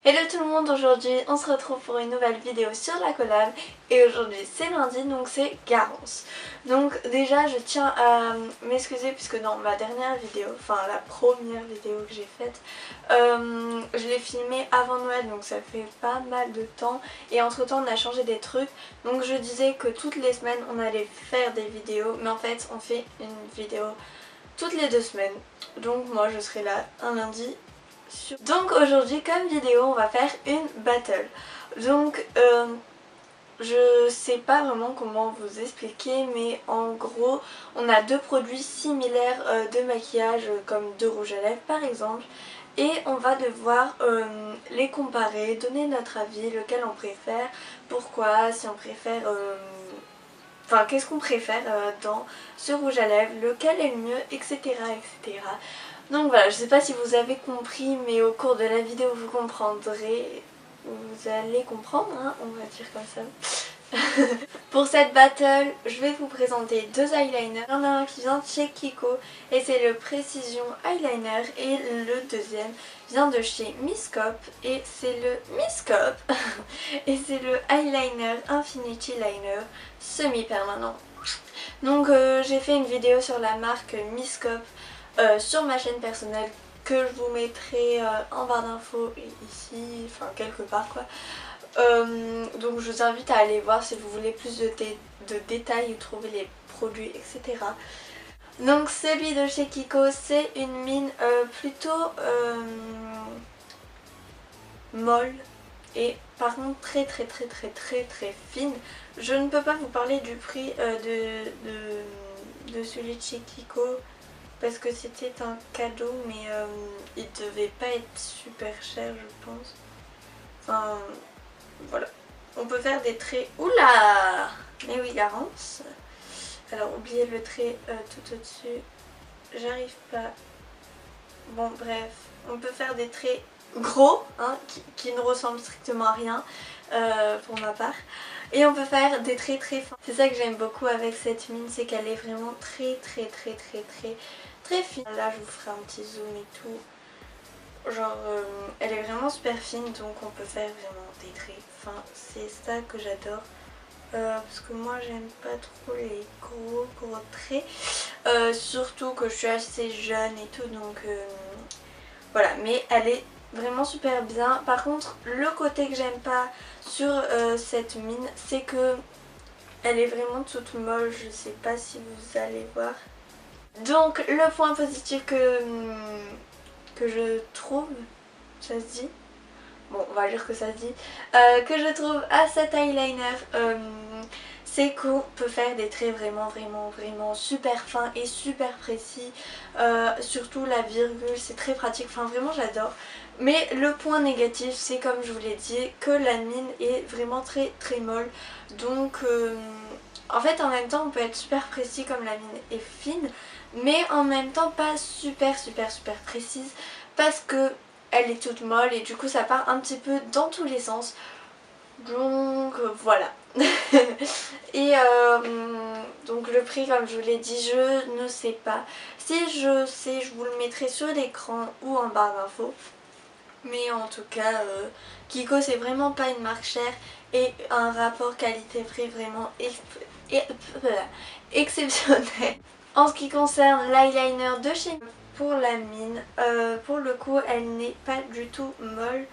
Hello tout le monde, aujourd'hui on se retrouve pour une nouvelle vidéo sur la collab et aujourd'hui c'est lundi donc c'est Garance. Donc déjà je tiens à m'excuser puisque dans ma dernière vidéo, enfin la première vidéo que j'ai faite, je l'ai filmée avant Noël donc ça fait pas mal de temps et entre temps on a changé des trucs. Donc je disais que toutes les semaines on allait faire des vidéos mais en fait on fait une vidéo toutes les 2 semaines. Donc moi je serai là un lundi. Donc aujourd'hui comme vidéo on va faire une battle. Donc je sais pas vraiment comment vous expliquer mais en gros on a deux produits similaires de maquillage comme deux rouges à lèvres par exemple. Et on va devoir les comparer, donner notre avis, lequel on préfère, pourquoi, si on préfère... Enfin, qu'est-ce qu'on préfère dans ce rouge à lèvres, lequel est le mieux, etc. etc. Donc voilà, je sais pas si vous avez compris, mais au cours de la vidéo vous comprendrez. Vous allez comprendre, hein, on va dire comme ça. Pour cette battle, je vais vous présenter deux eyeliners. Il y en a un qui vient de chez Kiko et c'est le Precision Eyeliner et le deuxième vient de chez Miss Cop et c'est le Miss Cop et c'est le Eyeliner Infinity Liner semi-permanent. Donc j'ai fait une vidéo sur la marque Miss Cop sur ma chaîne personnelle que je vous mettrai en barre d'infos et ici, enfin quelque part quoi. Donc je vous invite à aller voir si vous voulez plus de détails ou trouver les produits etc. Donc celui de chez Kiko c'est une mine plutôt molle et par contre très fine. Je ne peux pas vous parler du prix de celui de chez Kiko parce que c'était un cadeau mais il devait pas être super cher je pense. Enfin voilà. On peut faire des traits... Oula! Mais oui, Garance. Alors oubliez le trait tout au-dessus. J'arrive pas. Bon bref, on peut faire des traits gros hein, qui ne ressemblent strictement à rien pour ma part. Et on peut faire des traits très fins. C'est ça que j'aime beaucoup avec cette mine, c'est qu'elle est vraiment très fine. Là je vous ferai un petit zoom et tout. Genre elle est vraiment super fine donc on peut faire vraiment des traits fins. C'est ça que j'adore. Parce que moi j'aime pas trop les gros traits. Surtout que je suis assez jeune et tout donc voilà. Mais elle est vraiment super bien. Par contre le côté que j'aime pas sur cette mine c'est que elle est vraiment toute molle. Je sais pas si vous allez voir. Donc le point positif que je trouve, ça se dit, bon on va dire que ça se dit, que je trouve à cet eyeliner, c'est qu'on peut faire des traits vraiment super fins et super précis, surtout la virgule c'est très pratique, enfin vraiment j'adore. Mais le point négatif c'est comme je vous l'ai dit que la mine est vraiment très molle, donc en fait en même temps on peut être super précis comme la mine est fine mais en même temps pas super précise parce que elle est toute molle et du coup ça part un petit peu dans tous les sens. Donc voilà. Et donc le prix comme je vous l'ai dit je ne sais pas. Si je sais je vous le mettrai sur l'écran ou en barre d'infos. Mais en tout cas Kiko c'est vraiment pas une marque chère et un rapport qualité-prix vraiment exceptionnel. En ce qui concerne l'eyeliner de chez pour la mine, pour le coup elle n'est pas du tout molle.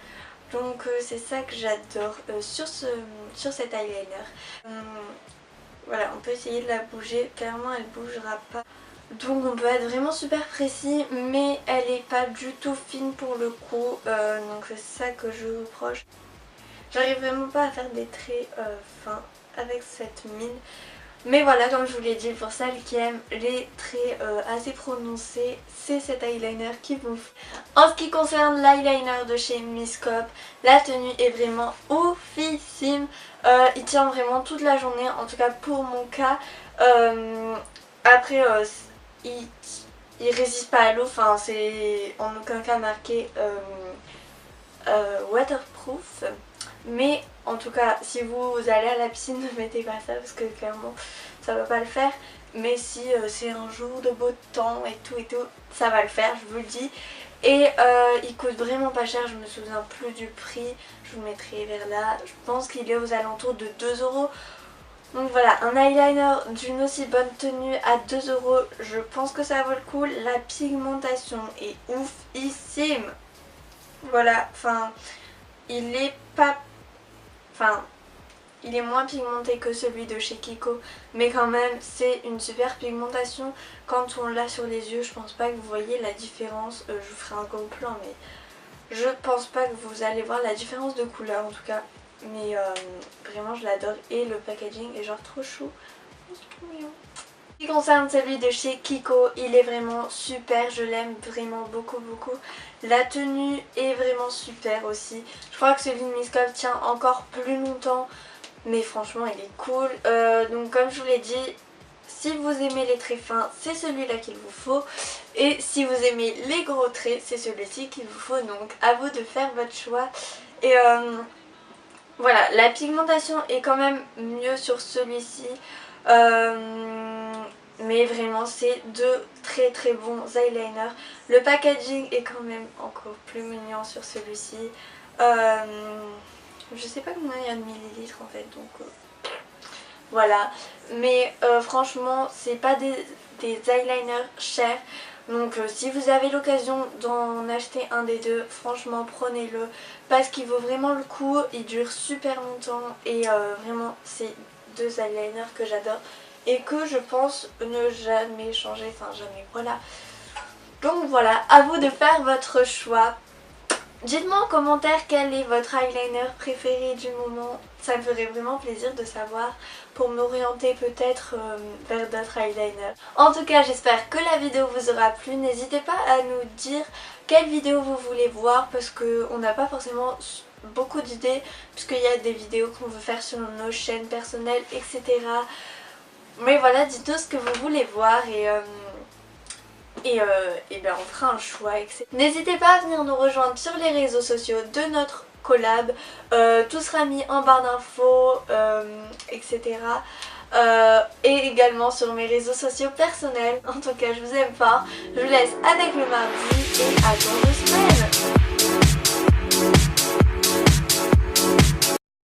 Donc c'est ça que j'adore sur cet eyeliner. Voilà, on peut essayer de la bouger, clairement elle bougera pas. Donc on peut être vraiment super précis mais elle est pas du tout fine pour le coup. Donc c'est ça que je vous reproche. J'arrive vraiment pas à faire des traits fins avec cette mine. Mais voilà, comme je vous l'ai dit, pour celles qui aiment les traits assez prononcés, c'est cet eyeliner qui bouffe. En ce qui concerne l'eyeliner de chez Miss Cop, la tenue est vraiment oufissime. Il tient vraiment toute la journée, en tout cas pour mon cas. Après, il résiste pas à l'eau, enfin c'est en aucun cas marqué waterproof. Mais en tout cas si vous allez à la piscine ne mettez pas ça parce que clairement ça va pas le faire. Mais si c'est un jour de beau temps et tout ça va le faire, je vous le dis. Et il coûte vraiment pas cher, je me souviens plus du prix, je vous le mettrai vers là. Je pense qu'il est aux alentours de 2 euros. Donc voilà, un eyeliner d'une aussi bonne tenue à 2 euros, je pense que ça vaut le coup. La pigmentation est oufissime. Voilà, enfin, il est pas... Enfin, il est moins pigmenté que celui de chez Kiko, mais quand même c'est une super pigmentation. Quand on l'a sur les yeux, je pense pas que vous voyez la différence. Je vous ferai un gros plan, mais je pense pas que vous allez voir la différence de couleur en tout cas. Mais vraiment je l'adore et le packaging est genre trop chou. C'est trop mignon. En ce qui concerne celui de chez Kiko, il est vraiment super, je l'aime vraiment beaucoup. La tenue est vraiment super aussi. Je crois que celui de Miss Cove tient encore plus longtemps, mais franchement il est cool. Donc comme je vous l'ai dit, si vous aimez les traits fins, c'est celui-là qu'il vous faut. Et si vous aimez les gros traits, c'est celui-ci qu'il vous faut. Donc à vous de faire votre choix. Et voilà, la pigmentation est quand même mieux sur celui-ci. Mais vraiment c'est deux très bons eyeliners. Le packaging est quand même encore plus mignon sur celui-ci. Je sais pas combien il y a de millilitres en fait, donc voilà. Mais franchement c'est pas des eyeliners chers. Donc si vous avez l'occasion d'en acheter un des deux, franchement prenez-le parce qu'il vaut vraiment le coup, il dure super longtemps et vraiment c'est deux eyeliners que j'adore et que je pense ne jamais changer, enfin jamais, voilà. Donc voilà, à vous de faire votre choix. Dites-moi en commentaire quel est votre eyeliner préféré du moment, ça me ferait vraiment plaisir de savoir pour m'orienter peut-être vers d'autres eyeliners. En tout cas j'espère que la vidéo vous aura plu, n'hésitez pas à nous dire quelle vidéo vous voulez voir parce qu'on n'a pas forcément beaucoup d'idées puisqu'il y a des vidéos qu'on veut faire sur nos chaînes personnelles etc. Mais voilà, dites-nous ce que vous voulez voir et bien on fera un choix, etc. N'hésitez pas à venir nous rejoindre sur les réseaux sociaux de notre collab, tout sera mis en barre d'infos, etc. Et également sur mes réseaux sociaux personnels. En tout cas je vous aime fort, je vous laisse avec le mardi et à dans 2 semaines.